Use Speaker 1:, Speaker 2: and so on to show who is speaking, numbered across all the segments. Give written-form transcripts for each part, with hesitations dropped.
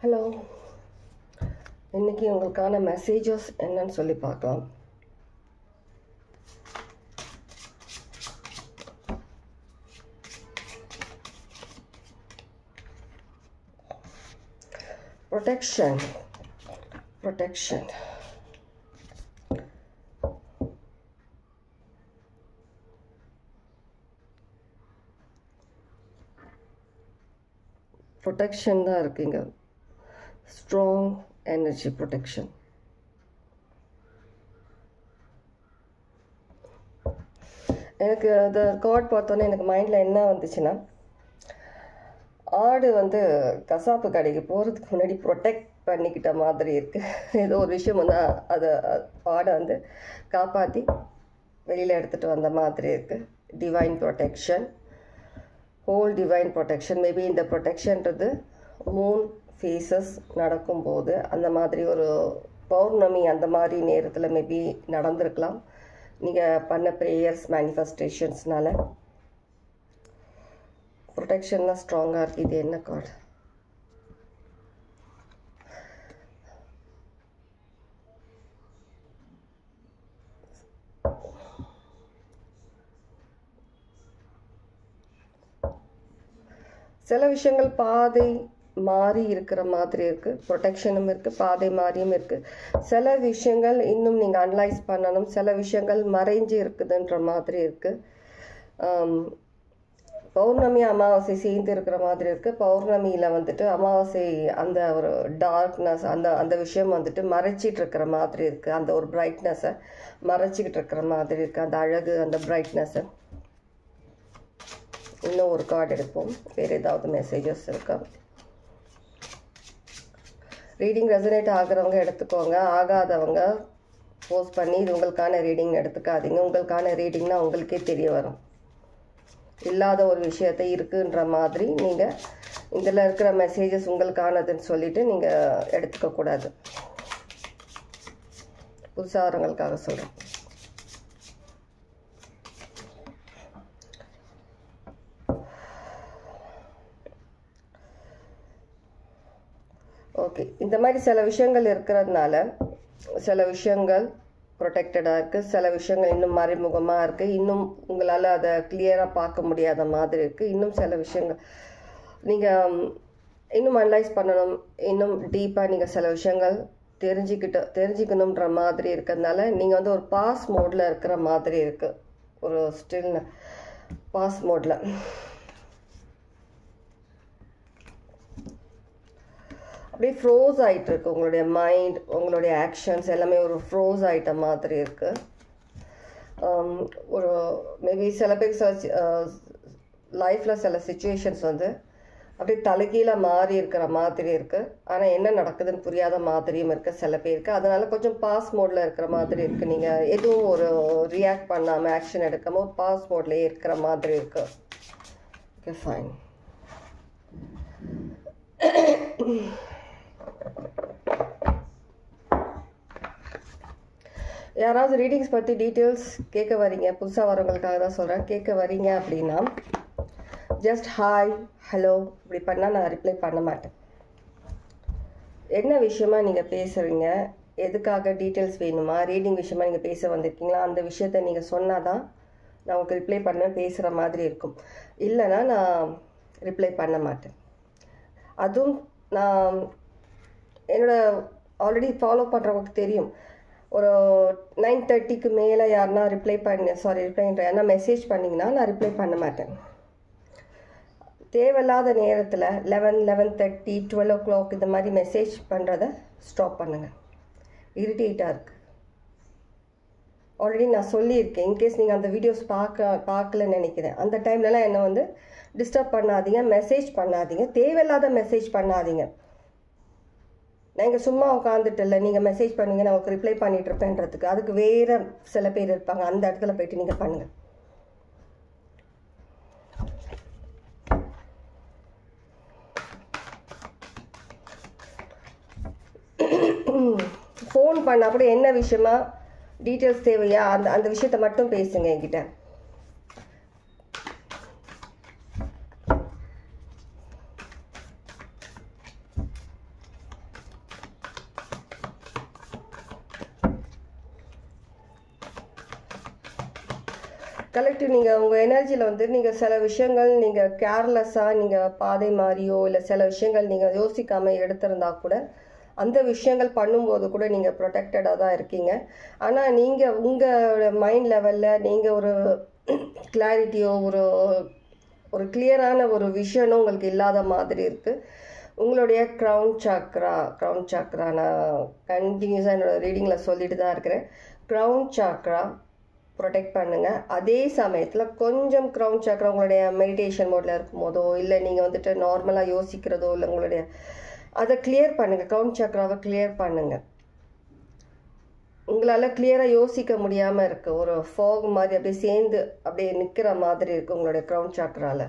Speaker 1: Hello, இன்றைக்கி உங்களுக்கான messages என்னன்னு சொல்லி பார்க்கலாம். ப்ரொடெக்ஷன் ப்ரொடெக்ஷன் தான் இருக்குங்க. Strong energy protection. எனக்கு அந்த கார்ட் பார்த்தோன்னே எனக்கு மைண்டில் என்ன வந்துச்சுன்னா, ஆடு கசாப்பு கடைக்கு போகிறதுக்கு முன்னாடி ப்ரொடெக்ட் பண்ணிக்கிட்ட மாதிரி இருக்குது. ஏதோ ஒரு விஷயம் அதை ஆடை காப்பாற்றி வெளியில் எடுத்துகிட்டு வந்த மாதிரி இருக்குது. Divine protection, whole divine protection. Maybe இந்த ப்ரொடெக்ஷன்றது மூன் ஃபேஸஸ் நடக்கும்போது அந்த மாதிரி ஒரு பௌர்ணமி அந்த மாதிரி நேரத்தில் மேபி நடந்திருக்கலாம். நீங்கள் பண்ண ப்ரேயர்ஸ், மேனிஃபெஸ்டேஷன்ஸ்னால ப்ரொடெக்ஷன்லாம் ஸ்ட்ராங்காக இருக்குது. இது என்ன கார்டு? சில விஷயங்கள் பாதை மாறி இருக்கிற மாதிரி இருக்குது. ப்ரொடெக்ஷனும் இருக்குது, பாதை மாறியும் இருக்குது. சில விஷயங்கள் இன்னும் நீங்கள் அனலைஸ் பண்ணணும். சில விஷயங்கள் மறைஞ்சு இருக்குதுன்ற மாதிரி இருக்குது. பௌர்ணமி அமாவாசை சேர்ந்து இருக்கிற மாதிரி இருக்குது. பௌர்ணமியில் அமாவாசை அந்த ஒரு டார்க்னஸ், அந்த விஷயம் மறைச்சிட்டு இருக்கிற மாதிரி இருக்குது. அந்த ஒரு பிரைட்னஸை மறைச்சிக்கிட்டு இருக்கிற மாதிரி இருக்குது. அந்த அழகு, அந்த பிரைட்னஸை. இன்னும் ஒரு கார்டு எடுப்போம். வேறு ஏதாவது மெசேஜஸ் இருக்கா? ரீடிங் ரெசனேட் ஆகிறவங்க எடுத்துக்கோங்க, ஆகாதவங்க போஸ்ட் பண்ணி இது உங்களுக்கான ரீடிங் எடுத்துக்காதீங்க. உங்களுக்கான ரீடிங்னா உங்களுக்கே தெரிய வரும். இல்லாத ஒரு விஷயத்தை இருக்குன்ற மாதிரி நீங்கள் இதில் இருக்கிற மெசேஜஸ் உங்களுக்கானதுன்னு சொல்லிட்டு நீங்கள் எடுத்துக்கக்கூடாது. புதுசாக வரவங்களுக்காக சொல்கிறேன். ஓகே, இந்த மாதிரி சில விஷயங்கள் இருக்கிறதுனால சில விஷயங்கள் ப்ரொடெக்டடாக இருக்குது. சில விஷயங்கள் இன்னும் மறைமுகமாக இருக்குது. இன்னும் உங்களால் அதை கிளியராக பார்க்க முடியாத மாதிரி இருக்குது. இன்னும் சில விஷயங்கள் நீங்கள் இன்னும் அனலைஸ் பண்ணணும். இன்னும் டீப்பாக நீங்கள் சில விஷயங்கள் தெரிஞ்சுக்கணுன்ற மாதிரி இருக்கிறதுனால நீங்கள் ஒரு பாஸ் மோடில் இருக்கிற மாதிரி இருக்குது. ஒரு ஸ்டில் பாஸ் மோடில். அப்படியே ஃப்ரோஸ் ஆகிட்டு இருக்கு. உங்களுடைய மைண்ட், உங்களுடைய ஆக்ஷன்ஸ் எல்லாமே ஒரு ஃப்ரோஸ் ஆகிட்ட மாதிரி இருக்குது. ஒரு மேபி சில பேர் லைஃப்பில் சில சுச்சுவேஷன்ஸ் அப்படியே தலைகீழ மாறி இருக்கிற மாதிரி இருக்குது. ஆனால் என்ன நடக்குதுன்னு புரியாத மாதிரியும் இருக்குது சில பேருக்கு. அதனால் கொஞ்சம் பாஸ் மோடில் இருக்கிற மாதிரி இருக்குது. நீங்கள் எதுவும் ஒரு ரியாக்ட் பண்ணாமல், ஆக்ஷன் எடுக்காமல் ஒரு பாஸ் மோட்லேயே இருக்கிற மாதிரி இருக்குது. Okay, fine. யாராவது ரீடிங்ஸ் பற்றி டீட்டெயில்ஸ் கேட்க வரீங்க, புதுசாக வரவங்களுக்காக தான் சொல்கிறேன், கேட்க வரீங்க அப்படின்னா ஜஸ்ட் ஹாய், ஹலோ இப்படி பண்ணால் நான் ரிப்ளை பண்ண மாட்டேன். என்ன விஷயமா நீங்கள் பேசுகிறீங்க, எதுக்காக டீட்டெயில்ஸ் வேணுமா, ரீடிங் விஷயமா நீங்கள் பேச வந்திருக்கீங்களா, அந்த விஷயத்த நீங்கள் சொன்னால் தான் நான் உங்களுக்கு ரிப்ளை பண்ண பேசுகிற மாதிரி இருக்கும். இல்லைன்னா நான் ரிப்ளை பண்ண மாட்டேன். அதுவும் நான் ஆல்ரெடி ஃபாலோ பண்ணுறவங்களுக்கு தெரியும். ஒரு 9:30க்கு மேலே யாருன்னா யாருன்னா மெசேஜ் பண்ணிங்கன்னா நான் ரிப்ளை பண்ண மாட்டேன். தேவையில்லாத நேரத்தில் 11:30, 12 o'clock இந்த மாதிரி மெசேஜ் பண்ணுறத ஸ்டாப் பண்ணுங்கள். இரிட்டேட்டாக இருக்குது. ஆல்ரெடி நான் சொல்லியிருக்கேன். இன்கேஸ் நீங்கள் அந்த வீடியோஸ் பார்க்கலன்னு நினைக்கிறேன். அந்த டைம்லலாம் என்னை டிஸ்டர்ப் பண்ணாதீங்க, மெசேஜ் பண்ணாதீங்க, தேவையில்லாத மெசேஜ் பண்ணாதீங்க. நீங்கள் சும்மா உட்காந்துட்டு இல்லை, நீங்கள் மெசேஜ் பண்ணுவீங்க, நான் உங்களுக்கு ரிப்ளை பண்ணிட்டு இருப்பேன்றதுக்கு அதுக்கு வேறு சில பேர் இருப்பாங்க. அந்த இடத்துல போயிட்டு நீங்கள் பண்ணுங்கள். ஃபோன் பண்ண அப்படி என்ன விஷயமா, டீட்டெயில்ஸ் தேவையா, அந்த விஷயத்த மட்டும் பேசுங்க என்கிட்ட. கலெக்டிவ் நீங்கள் உங்கள் எனர்ஜியில் வந்து நீங்கள் சில விஷயங்கள் நீங்கள் கேர்லெஸ்ஸாக நீங்கள் பாதை மாறியோ இல்லை சில விஷயங்கள் நீங்கள் யோசிக்காமல் எடுத்திருந்தா கூட அந்த விஷயங்கள் பண்ணும்போது கூட நீங்கள் ப்ரொடெக்டடாக தான் இருக்கீங்க. ஆனால் நீங்கள் உங்களோட மைண்ட் லெவலில் நீங்கள் ஒரு கிளாரிட்டியோ ஒரு கிளியரான ஒரு விஷயம் உங்களுக்கு இல்லாத மாதிரி இருக்குது. உங்களுடைய க்ரௌன் சாக்ரா நான் கண்டினியூஸாக என்னோட ரீடிங்கில் சொல்லிட்டு தான் இருக்கிறேன். க்ரௌன் சாக்ரா ப்ரொடெக்ட் பண்ணுங்கள். அதே சமயத்தில் கொஞ்சம் க்ரௌன் சாக்ரா உங்களுடைய மெடிடேஷன் மோடில் இருக்கும் போதோ இல்லை நீங்கள் வந்துட்டு நார்மலாக யோசிக்கிறதோ இல்லை உங்களுடைய அதை கிளியர் பண்ணுங்கள். க்ரௌன் சாக்ராவை கிளியர் பண்ணுங்கள். உங்களால் கிளியராக யோசிக்க முடியாமல் இருக்குது. ஒரு ஃபாக் மாதிரி அப்படியே சேர்ந்து அப்படியே நிற்கிற மாதிரி இருக்குது உங்களுடைய க்ரௌன் சாக்ராவில்.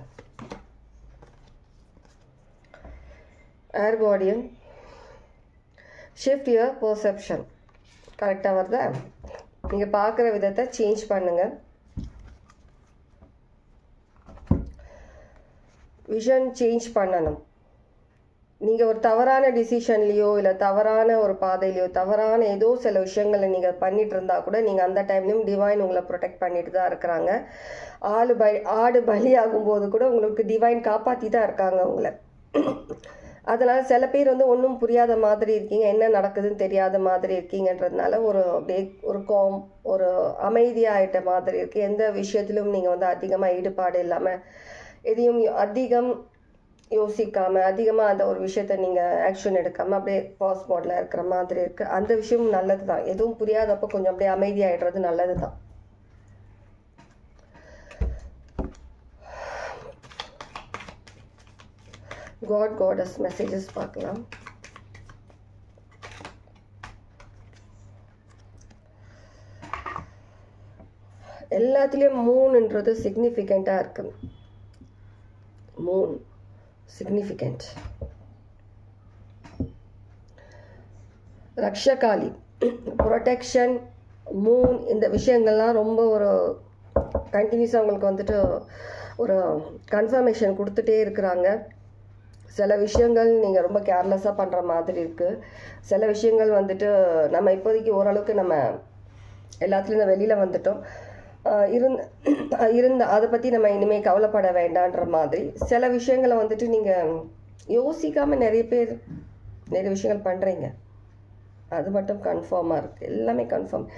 Speaker 1: Air guardian shift your perception. கரெக்டாக வருதா? நீங்கள் பார்க்குற விதத்தை சேஞ்ச் பண்ணுங்கள். விஷன் சேஞ்ச் பண்ணணும். நீங்கள் ஒரு தவறான டிசிஷன்லேயோ இல்லை தவறான ஒரு பாதையிலையோ தவறான ஏதோ சில விஷயங்களை நீங்கள் பண்ணிட்டு இருந்தால் கூட நீங்கள் அந்த டைம்லையும் டிவைன் உங்களை ப்ரொடெக்ட் பண்ணிட்டு தான் இருக்கிறாங்க. ஆடு பலியாகும் போது கூட உங்களுக்கு டிவைன் காப்பாற்றி தான் இருக்காங்க உங்களை. அதனால் சில பேர் வந்து ஒன்றும் புரியாத மாதிரி இருக்கீங்க, என்ன நடக்குதுன்னு தெரியாத மாதிரி இருக்கீங்கன்றதுனால அப்படியே ஒரு அமைதியாகிட்ட மாதிரி இருக்குது. எந்த விஷயத்திலும் நீங்கள் வந்து அதிகமாக ஈடுபாடு இல்லாமல் எதையும் அதிகம் யோசிக்காமல் அதிகமாக அந்த ஒரு விஷயத்த நீங்கள் ஆக்ஷன் எடுக்காமல் அப்படியே பாஸ் மோடில் இருக்கிற மாதிரி இருக்குது. அந்த விஷயமும் நல்லது தான். எதுவும் புரியாதப்போ கொஞ்சம் அப்படியே அமைதியாகிடுறது நல்லது தான். காடஸ் மெசேஜஸ் பார்க்கலாம். எல்லாத்துலேயும் மூணுன்றது சிக்னிஃபிகண்ட்டாக இருக்கு. Moon significant. ரக்ஷகாலி, ப்ரொடெக்ஷன், மூன், இந்த விஷயங்கள்லாம் ரொம்ப ஒரு கண்டினியூஸாக உங்களுக்கு வந்துட்டு ஒரு கன்ஃபர்மேஷன் கொடுத்துட்டே இருக்கிறாங்க. சில விஷயங்கள் நீங்கள் ரொம்ப கேர்லெஸ்ஸாக பண்ணுற மாதிரி இருக்குது. சில விஷயங்கள் வந்துட்டு நம்ம இப்போதைக்கு ஓரளவுக்கு நம்ம எல்லாத்துலேயும் வெளியில் வந்துட்டோம். இருந்த அதை பற்றி நம்ம இனிமேல் கவலைப்பட வேண்டான்ற மாதிரி சில விஷயங்களை வந்துட்டு நீங்கள் யோசிக்காமல் நிறைய விஷயங்கள் பண்ணுறீங்க. அது மட்டும் கன்ஃபார்மாக இருக்குது. எல்லாமே கன்ஃபார்ம்.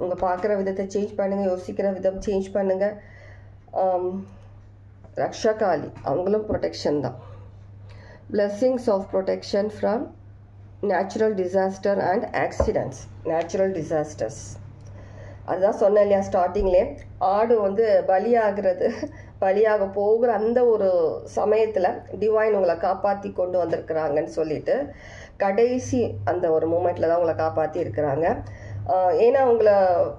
Speaker 1: உங்கள் பார்க்குற விதத்தை சேஞ்ச் பண்ணுங்கள், யோசிக்கிற விதம் சேஞ்ச் பண்ணுங்கள். ரக்ஷகாலி அவங்களும் ப்ரொடெக்ஷன் தான். blessings of protection from natural disaster and accidents. natural disasters அதுதான் சொன்னேன் இல்லையா ஸ்டார்டிங்லேயே. ஆடு வந்து பலியாக போகிற அந்த ஒரு சமயத்தில் டிவைன் உங்களை காப்பாற்றி கொண்டு வந்திருக்கிறாங்கன்னு சொல்லிட்டு கடைசி அந்த ஒரு மூமெண்ட்டில் தான் உங்களை காப்பாற்றி இருக்கிறாங்க. ஏன்னா உங்களை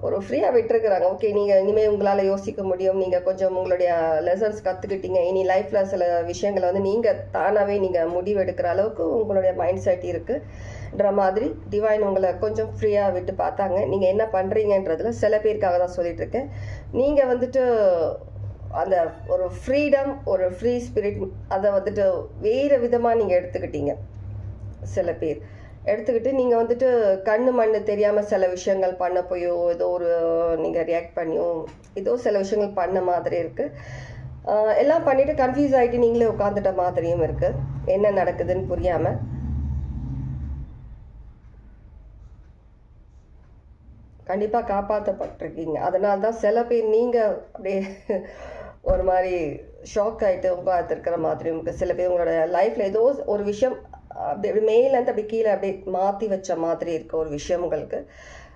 Speaker 1: ஒரு ஃப்ரீயாக விட்டுருக்குறாங்க. ஓகே, நீங்கள் இனிமேல் உங்களால் யோசிக்க முடியும், நீங்கள் கொஞ்சம் உங்களுடைய லெசன்ஸ் கற்றுக்கிட்டீங்க, இனி லைஃப்பில் சில விஷயங்களை வந்து நீங்கள் தானாகவே நீங்கள் முடிவு எடுக்கிற அளவுக்கு உங்களுடைய மைண்ட் செட் இருக்குன்ற மாதிரி டிவைன் உங்களை கொஞ்சம் ஃப்ரீயாக விட்டு பார்த்தாங்க. நீங்கள் என்ன பண்ணுறீங்கன்றதுல சில பேருக்காக தான் சொல்லிகிட்ருக்கேன். நீங்கள் வந்துட்டு அந்த ஒரு ஃப்ரீடம், ஒரு ஃப்ரீ ஸ்பிரிட், அதை வந்துட்டு வேறு விதமாக நீங்கள் எடுத்துக்கிட்டீங்க. சில பேர் எடுத்துக்கிட்டு நீங்கள் வந்துட்டு கண்ணு மண்ணு தெரியாமல் சில விஷயங்கள் பண்ண போயோ ஏதோ ஒரு நீங்கள் ரியாக்ட் பண்ணியோ ஏதோ சில விஷயங்கள் பண்ண மாதிரி இருக்குது. எல்லாம் பண்ணிவிட்டு கன்ஃபியூஸ் ஆகிட்டு நீங்களே உட்காந்துட்ட மாதிரியும் இருக்குது, என்ன நடக்குதுன்னு புரியாமல். கண்டிப்பாக காப்பாற்றப்பட்டிருக்கீங்க. அதனால தான் சில பேர் நீங்கள் அப்படியே ஒரு மாதிரி ஷாக் ஆகிட்டு உட்காந்துருக்கிற மாதிரியும் இருக்குது. சில பேர் உங்களோட லைஃப்பில் ஏதோ ஒரு விஷயம் அப்படி மேலேருந்து அப்படி கீழே அப்படியே மாற்றி வச்ச மாதிரி இருக்க ஒரு விஷயம் உங்களுக்கு.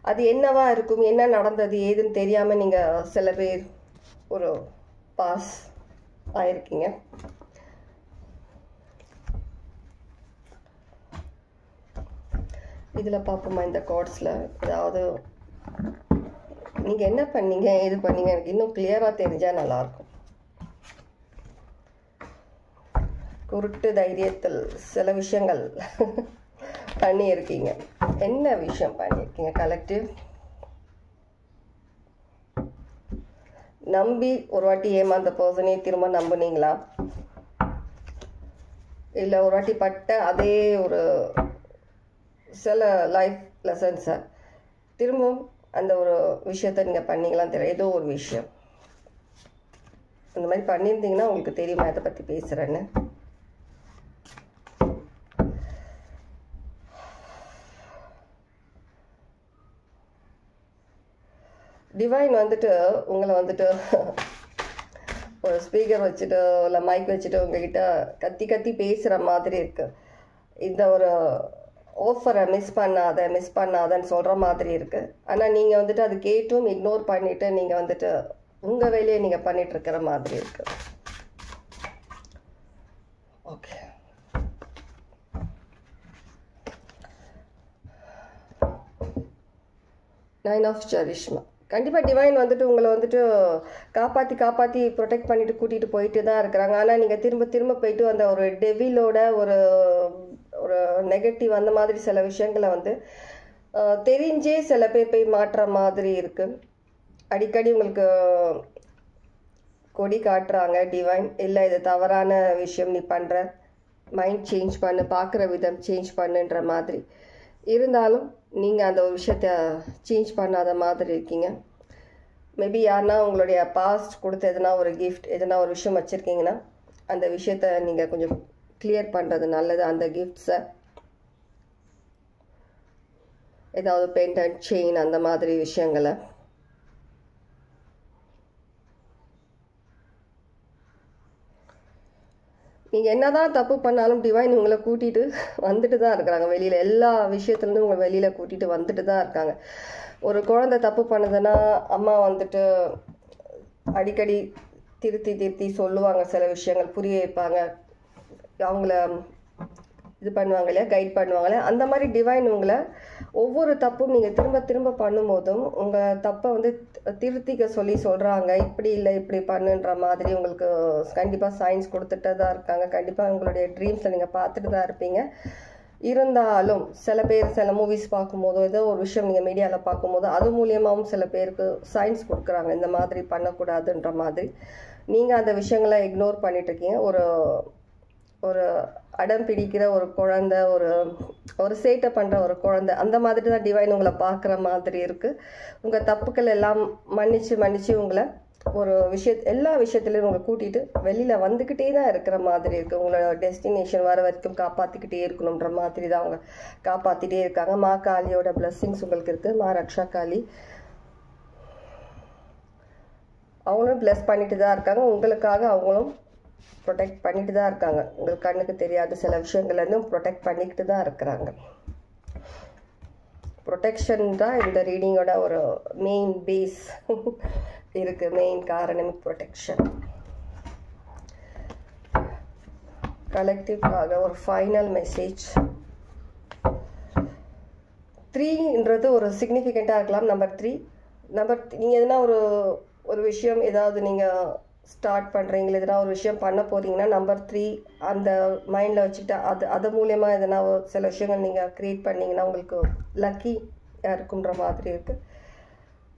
Speaker 1: அது என்னவா இருக்கும், என்ன நடந்தது ஏதுன்னு தெரியாமல் நீங்கள் சில பேர் ஒரு பாஸ் ஆயிருக்கீங்க. இதில் பார்ப்போமா இந்த கார்ட்ஸில் ஏதாவது நீங்கள் என்ன பண்ணீங்க ஏது பண்ணீங்க எனக்கு இன்னும் கிளியராக தெரிஞ்சால் நல்லாயிருக்கும். குருட்டு தைரியத்தில் சில விஷயங்கள் பண்ணியிருக்கீங்க. என்ன விஷயம் பண்ணியிருக்கீங்க கலெக்டிவ்? நம்பி ஒரு வாட்டி ஏமாந்த பர்சனே திரும்ப நம்புனீங்களா? இல்லை ஒரு வாட்டி பட்ட அதே ஒரு சில லைஃப் லெசன்ஸை திரும்பவும் அந்த ஒரு விஷயத்தை நீங்கள் பண்ணீங்களான்னு தெரியல. ஏதோ ஒரு விஷயம் அந்த மாதிரி பண்ணியிருந்தீங்கன்னா உங்களுக்கு தெரியுமா எதை பற்றி பேசுகிறேன்னு. டிவைன் வந்துட்டு உங்களை வந்துட்டு ஒரு ஸ்பீக்கர் வச்சுட்டு இல்லை மைக் வச்சுட்டு உங்ககிட்ட கத்தி கத்தி பேசுகிற மாதிரி இருக்குது. இந்த ஒரு ஆஃபரை மிஸ் பண்ணாதன்னு சொல்கிற மாதிரி இருக்குது. ஆனால் நீங்கள் வந்துட்டு அது கேட்டும் இக்னோர் பண்ணிவிட்டு நீங்கள் வந்துட்டு உங்கள் வேலையை நீங்கள் பண்ணிகிட்ருக்கிற மாதிரி இருக்குது. Okay, nine of charisma. கண்டிப்பாக டிவைன் வந்துட்டு உங்களை வந்துட்டு காப்பாற்றி ப்ரொடெக்ட் பண்ணிவிட்டு கூட்டிகிட்டு போயிட்டு தான் இருக்கிறாங்க. ஆனால் நீங்கள் திரும்ப போயிட்டு அந்த ஒரு டெவிலோட ஒரு நெகட்டிவ் அந்த மாதிரி சில விஷயங்களை வந்து தெரிஞ்சே சில பேர் போய் மாற்றுற மாதிரி இருக்குது. அடிக்கடி உங்களுக்கு கொடி காட்டுறாங்க டிவைன், இல்லை இது தவறான விஷயம் நீ பண்ணுற, மைண்ட் சேஞ்ச் பண்ணு, பார்க்குற விதம் சேஞ்ச் பண்ணுன்ற மாதிரி. இருந்தாலும் நீங்கள் அந்த ஒரு விஷயத்த சேஞ்ச் பண்ணாத மாதிரி இருக்கீங்க. மேபி யாருன்னா உங்களுடைய பாஸ்ட் கொடுத்த எதனா ஒரு கிஃப்ட், எதனா ஒரு விஷயம் வச்சுருக்கீங்கன்னா அந்த விஷயத்த நீங்கள் கொஞ்சம் கிளியர் பண்ணுறது நல்லது. அந்த கிஃப்ட்ஸை ஏதாவது பெண்டன்ட், செயின் அந்த மாதிரி விஷயங்களை நீங்கள் என்ன தான் தப்பு பண்ணாலும் டிவைன் உங்களை கூட்டிகிட்டு வந்துட்டு தான் இருக்கிறாங்க வெளியில். எல்லா விஷயத்துலேருந்து உங்களை வெளியில் கூட்டிகிட்டு வந்துட்டு தான் இருக்காங்க. ஒரு குழந்தை தப்பு பண்ணுதுன்னா அம்மா வந்துட்டு அடிக்கடி திருத்தி சொல்லுவாங்க, சில விஷயங்கள் புரிய வைப்பாங்க, அவங்கள இது பண்ணுவாங்க இல்லையா, கைட் பண்ணுவாங்க இல்லையா. அந்த மாதிரி டிவைன் உங்களை ஒவ்வொரு தப்பும் நீங்கள் திரும்ப பண்ணும்போதும் உங்கள் தப்பை வந்து திருத்திக்க சொல்கிறாங்க. இப்படி இல்லை இப்படி பண்ணுன்ற மாதிரி உங்களுக்கு கண்டிப்பாக சயின்ஸ் கொடுத்துட்டு தான் இருக்காங்க. கண்டிப்பாக உங்களுடைய ட்ரீம்ஸை நீங்கள் பார்த்துட்டு தான் இருப்பீங்க. இருந்தாலும் சில பேர் சில மூவிஸ் பார்க்கும்போதோ ஏதோ ஒரு விஷயம் நீங்கள் மீடியாவில் பார்க்கும்போதோ அது மூலியமாகவும் சில பேருக்கு சயின்ஸ் கொடுக்குறாங்க, இந்த மாதிரி பண்ணக்கூடாதுன்ற மாதிரி. நீங்கள் அந்த விஷயங்களை இக்னோர் பண்ணிட்டுருக்கீங்க. ஒரு அடம் பிடிக்கிற ஒரு குழந்தை, ஒரு சேட்டை பண்ணுற ஒரு குழந்தை, அந்த மாதிரி தான் டிவைன் உங்களை பார்க்குற மாதிரி இருக்குது. உங்கள் தப்புக்கள் எல்லாம் மன்னிச்சு உங்களை ஒரு எல்லா விஷயத்துலையும் உங்களை கூட்டிகிட்டு வெளியில் வந்துக்கிட்டே தான் இருக்கிற மாதிரி இருக்குது. உங்களோட டெஸ்டினேஷன் வர வரைக்கும் காப்பாற்றிக்கிட்டே இருக்கணுன்ற மாதிரி தான் அவங்க காப்பாற்றிட்டே இருக்காங்க. மா காளியோட பிளஸ்ஸிங்ஸ் உங்களுக்கு இருக்குது. மா ரக்ஷா காளி அவங்களும் பிளஸ் பண்ணிட்டு தான் இருக்காங்க. உங்களுக்காக அவங்களும் ப்ரொடெக்ட் பண்ணிட்டு தான் இருக்காங்க. உங்களுக்கு கண்ணுக்கு தெரியாத சில விஷயங்கள்லேருந்தும் ப்ரொடெக்ட் பண்ணிக்கிட்டு தான் இருக்கிறாங்க. ப்ரொடெக்ஷன் தான் இந்த ரீடிங்கோட ஒரு மெயின் பேஸ் இருக்குது, மெயின் காரணம் ப்ரொடெக்ஷன். கலெக்டிவ்காக ஒரு ஃபைனல் மெசேஜ். 3ன்றது ஒரு சிக்னிஃபிகண்ட்டாக இருக்கலாம். நம்பர் 3 நீங்கள் எதுனா ஒரு விஷயம் ஏதாவது நீங்கள் ஸ்டார்ட் பண்ணுறீங்களா, எதனா ஒரு விஷயம் பண்ண போகிறீங்கன்னா நம்பர் 3 அந்த மைண்டில் வச்சுக்கிட்டு அது மூலயமா எதனா சில விஷயங்கள் நீங்கள் க்ரியேட் பண்ணிங்கன்னா உங்களுக்கு லக்கியாக இருக்குன்ற மாதிரி இருக்குது.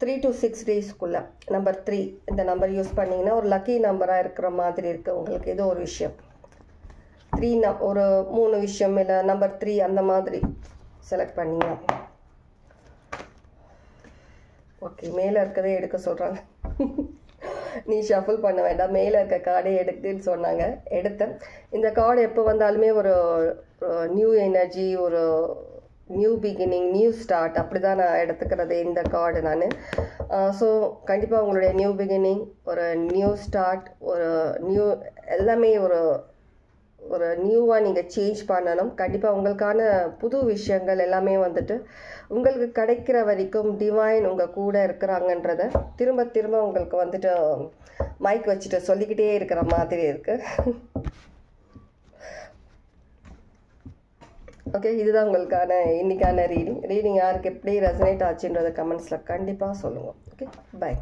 Speaker 1: 3 to 6 டேஸ்க்குள்ளே நம்பர் 3 இந்த நம்பர் யூஸ் பண்ணிங்கன்னா ஒரு லக்கி நம்பராக இருக்கிற மாதிரி இருக்குது. உங்களுக்கு ஏதோ ஒரு விஷயம் 3 ஒரு 3 விஷயம் இல்லை நம்பர் 3 அந்த மாதிரி செலக்ட் பண்ணிங்க. ஓகே, மேலே இருக்கதே எடுக்க சொல்கிறாங்க. நீ ஷஃபிள் பண்ண வேண்டாம், மேலே இருக்க கார்டே எடுக்குன்னு சொன்னாங்க. எடுத்தேன். இந்த கார்டு எப்போ வந்தாலுமே ஒரு நியூ எனர்ஜி, ஒரு நியூ பிகினிங், நியூ ஸ்டார்ட், அப்படி தான் நான் எடுத்துக்கிறது இந்த கார்டு நான். ஸோ கண்டிப்பாக உங்களுடைய நியூ பிகினிங், ஒரு நியூ ஸ்டார்ட், ஒரு நியூ எல்லாமே ஒரு நியூவாக நீங்கள் சேஞ்ச் பண்ணணும். கண்டிப்பாக உங்களுக்கான புது விஷயங்கள் எல்லாமே வந்துட்டு உங்களுக்கு கிடைக்கிற வரைக்கும் டிவைன் உங்கள் கூட இருக்கிறாங்கன்றத திரும்ப உங்களுக்கு வந்துட்டு மைக் வச்சுட்டு சொல்லிக்கிட்டே இருக்கிற மாதிரி இருக்குது. ஓகே, இதுதான் உங்களுக்கான இன்னைக்கான ரீடிங். யாருக்கு எப்படி ரெசனேட் ஆச்சுன்றதை கமெண்ட்ஸில் கண்டிப்பாக சொல்லுங்கள். Okay, by.